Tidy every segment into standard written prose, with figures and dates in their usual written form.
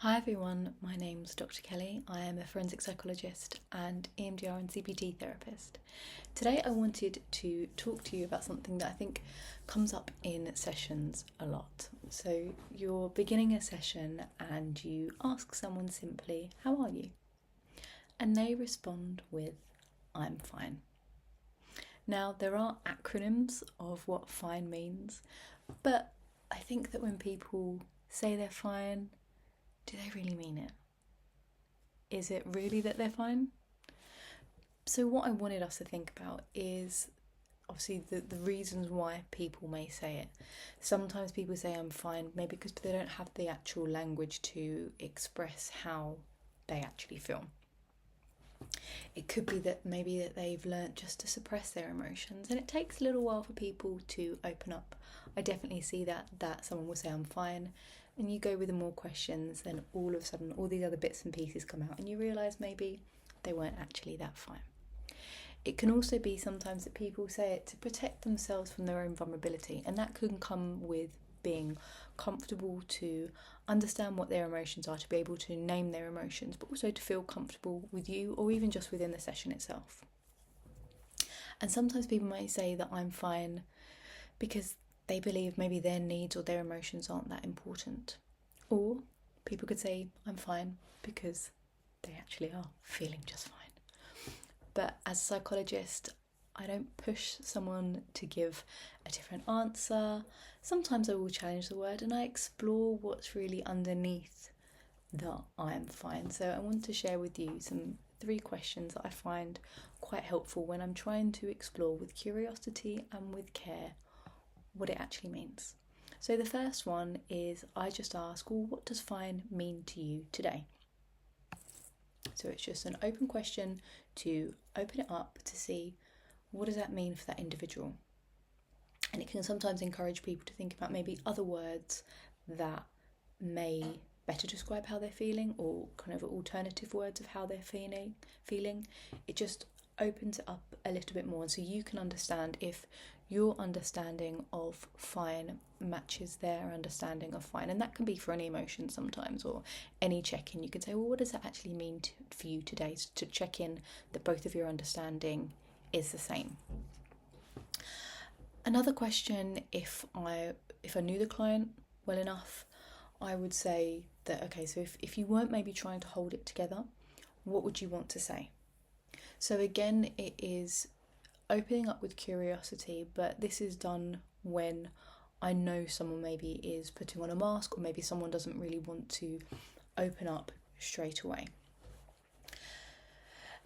Hi everyone, my name's Dr. Kelly. I am a forensic psychologist and EMDR and CBT therapist. Today I wanted to talk to you about something that I think comes up in sessions a lot. So you're beginning a session and you ask someone simply, "How are you?" And they respond with, "I'm fine." Now there are acronyms of what fine means, but I think that when people say they're fine, do they really mean it? Is it really that they're fine? So what I wanted us to think about is obviously the reasons why people may say it. Sometimes people say I'm fine, maybe because they don't have the actual language to express how they actually feel. It could be that maybe that they've learnt just to suppress their emotions, and it takes a little while for people to open up. I definitely see that someone will say I'm fine, and you go with the more questions, then all of a sudden all these other bits and pieces come out and you realise maybe they weren't actually that fine. It can also be sometimes that people say it to protect themselves from their own vulnerability, and that can come with being comfortable to understand what their emotions are, to be able to name their emotions, but also to feel comfortable with you or even just within the session itself. And sometimes people might say that I'm fine because they believe maybe their needs or their emotions aren't that important. Or people could say I'm fine because they actually are feeling just fine. But as a psychologist, I don't push someone to give a different answer. Sometimes I will challenge the word and I explore what's really underneath the I'm fine. So I want to share with you some 3 questions that I find quite helpful when I'm trying to explore with curiosity and with care what it actually means. So the first one is I just ask, well, what does fine mean to you today? So it's just an open question to open it up to see what does that mean for that individual. And it can sometimes encourage people to think about maybe other words that may better describe how they're feeling, or kind of alternative words of how they're feeling. It just opens it up a little bit more, and so you can understand if your understanding of fine matches their understanding of fine. And that can be for any emotion sometimes, or any check-in. You could say, well, what does that actually mean for you today, to check in that both of your understanding is the same. Another question, if I knew the client well enough, I would say that, okay, so if you weren't maybe trying to hold it together, what would you want to say? So again, it is opening up with curiosity, but this is done when I know someone maybe is putting on a mask, or maybe someone doesn't really want to open up straight away.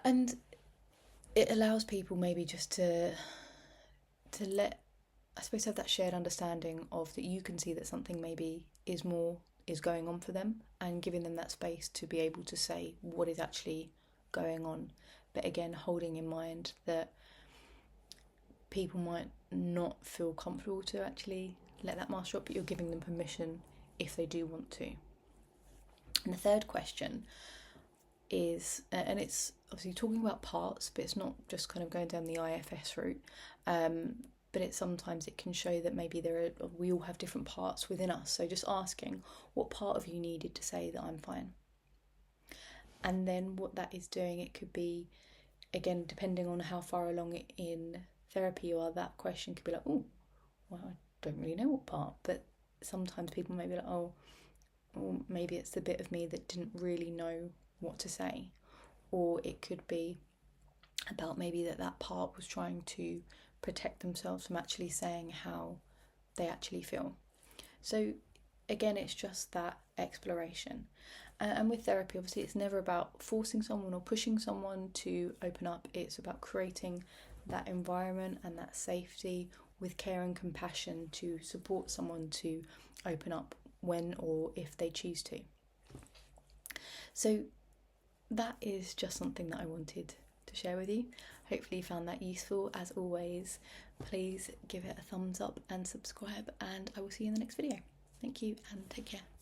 And it allows people maybe just to let, I suppose, have that shared understanding of that you can see that something maybe is going on for them, and giving them that space to be able to say what is actually going on. But again, holding in mind that people might not feel comfortable to actually let that mask drop, but you're giving them permission if they do want to. And the third question is, and it's obviously talking about parts, but it's not just kind of going down the IFS route, but it sometimes it can show that maybe we all have different parts within us. So just asking what part of you needed to say that I'm fine. And then what that is doing, it could be, again, depending on how far along in therapy you are, that question could be like, oh, well, I don't really know what part. But sometimes people may be like, oh, or maybe it's the bit of me that didn't really know what to say. Or it could be about maybe that part was trying to protect themselves from actually saying how they actually feel. So again, it's just that exploration. And with therapy, obviously, it's never about forcing someone or pushing someone to open up. It's about creating that environment and that safety with care and compassion to support someone to open up when or if they choose to. So that is just something that I wanted to share with you. Hopefully you found that useful. As always, please give it a thumbs up and subscribe, and I will see you in the next video. Thank you and take care.